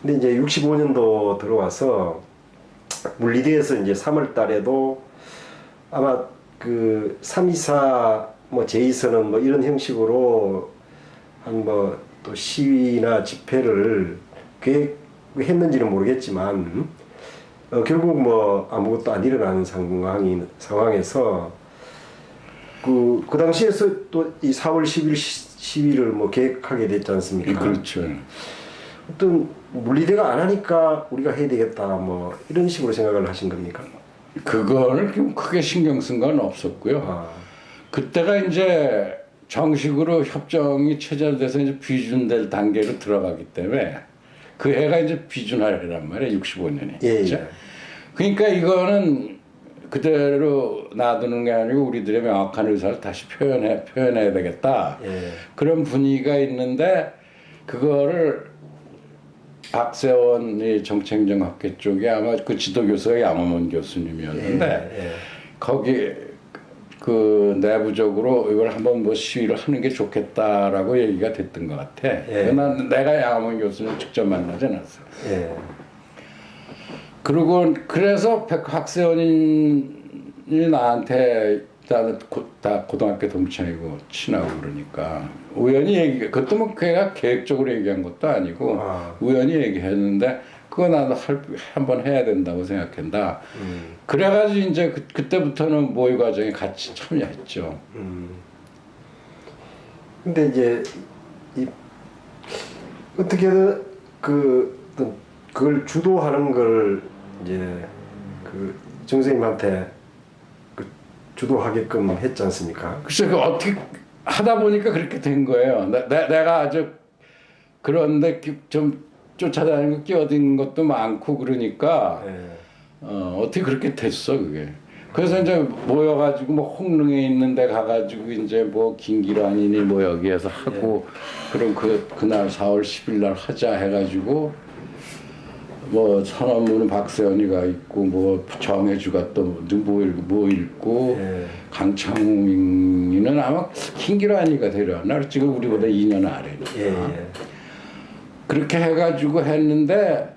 근데 이제 65년도 들어와서 물리대에서 이제 3월 달에도 아마 그 3.24 뭐 제2선언 뭐 이런 형식으로 한 뭐 또 시위나 집회를 계획했는지는 모르겠지만 결국 뭐 아무것도 안 일어나는 상황에서 그 당시에서 또 이 4월 10일 시위를 뭐 계획하게 됐지 않습니까? 그렇죠. 어떤 물리대가 안 하니까 우리가 해야 되겠다 뭐 이런 식으로 생각을 하신 겁니까? 그거를 좀 크게 신경 쓴 건 없었고요. 아. 그때가 이제 정식으로 협정이 체결돼서 이제 비준될 단계로 들어가기 때문에 그 해가 이제 비준할 해란 말이에요. 65년이. 예, 그렇죠? 예. 그러니까 이거는 그대로 놔두는 게 아니고 우리들의 명확한 의사를 다시 표현해야 되겠다. 예. 그런 분위기가 있는데 그거를 박세원 정책행정학회 쪽에 아마 그 지도교수가 양호문 교수님이었는데 예, 예. 거기 그 내부적으로 이걸 한번 뭐 시위를 하는 게 좋겠다라고 얘기가 됐던 것 같아. 예. 난 내가 양호문 교수님 직접 만나지 않았어. 예. 그리고 그래서 박세원이 나한테 다 고등학교 동창이고 친하고 그러니까 우연히 그것도 뭐 걔가 계획적으로 얘기한 것도 아니고 우연히 얘기했는데 그거 나도 한번 해야 된다고 생각한다. 그래가지고 이제 그때부터는 모의 과정에 같이 참여했죠. 근데 이제 어떻게든 그걸 주도하는 걸 이제 그 정선생님한테 주도하게끔 했지 않습니까? 글쎄 그 어떻게 하다 보니까 그렇게 된 거예요. 내가 아주 그런데 좀 쫓아다니고 끼어든 것도 많고 그러니까 네. 어떻게 그렇게 됐어 그게. 그래서 이제 모여가지고 뭐 홍릉에 있는데 가가지고 이제 뭐 김기란이니 뭐 여기에서 하고 그럼 그날 4월 10일 날 하자 해가지고 뭐 선언문은 박세현이가 있고 뭐 정혜주가 또 뭐 읽고 강창민은 아마 김기란이가 데려왔나 지금 우리보다 2년 아래니까. 그렇게 해가지고 했는데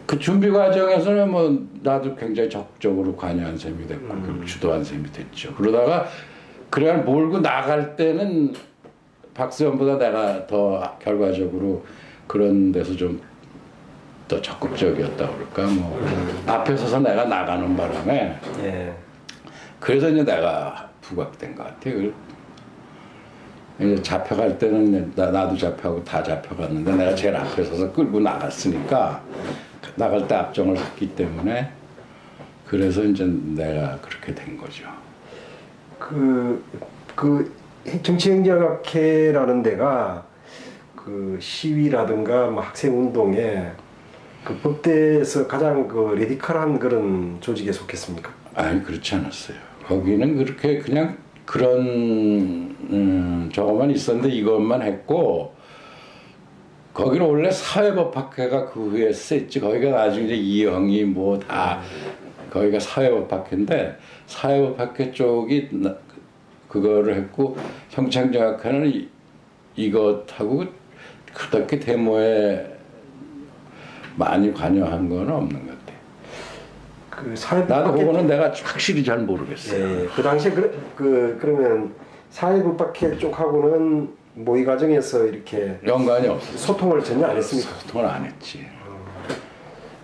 그 준비 과정에서는 뭐 나도 굉장히 적극적으로 관여한 셈이 됐고 주도한 셈이 됐죠. 그러다가 그래 몰고 나갈 때는 박세현보다 내가 더 결과적으로 그런 데서 좀 더 적극적이었다 그럴까 뭐 앞에 서서 내가 나가는 바람에 그래서 이제 내가 부각된 것 같아. 이제 잡혀갈 때는 나도 잡혀가고 다 잡혀갔는데 내가 제일 앞에 서서 끌고 나갔으니까 나갈 때 앞정을 했기 때문에 그래서 이제 내가 그렇게 된 거죠. 그 정치행정학회라는 데가 그 시위라든가 뭐 학생 운동에 그 법대에서 가장 그 레디컬한 그런 조직에 속했습니까? 아니 그렇지 않았어요. 거기는 그렇게 그냥 그런 저것만 있었는데 이것만 했고 거기는 원래 사회법학회가 그 후에 셌지. 거기가 나중에 이제 이영희 뭐 다 거기가 사회법학회인데 사회법학회 쪽이 그거를 했고 형창정학회는 이것하고 그렇게 데모에 많이 관여한 건 없는 것 같아. 나도 그거는 내가 확실히 잘 모르겠어요. 그 당시에 그러면 사회법학회 쪽하고는 모의 과정에서 이렇게 연관이 없어. 소통을 전혀 안 했습니까? 소통을 안 했지.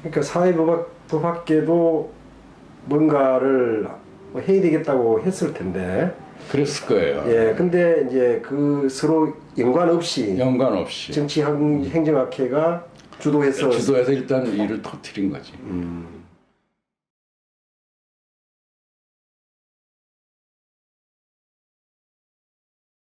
그러니까 사회법학계도 뭔가를 해야 되겠다고 했을 텐데. 그랬을 거예요. 근데 이제 그 서로 연관 없이 정치행정학회가 주도해서 일단 일을 터뜨린 거지.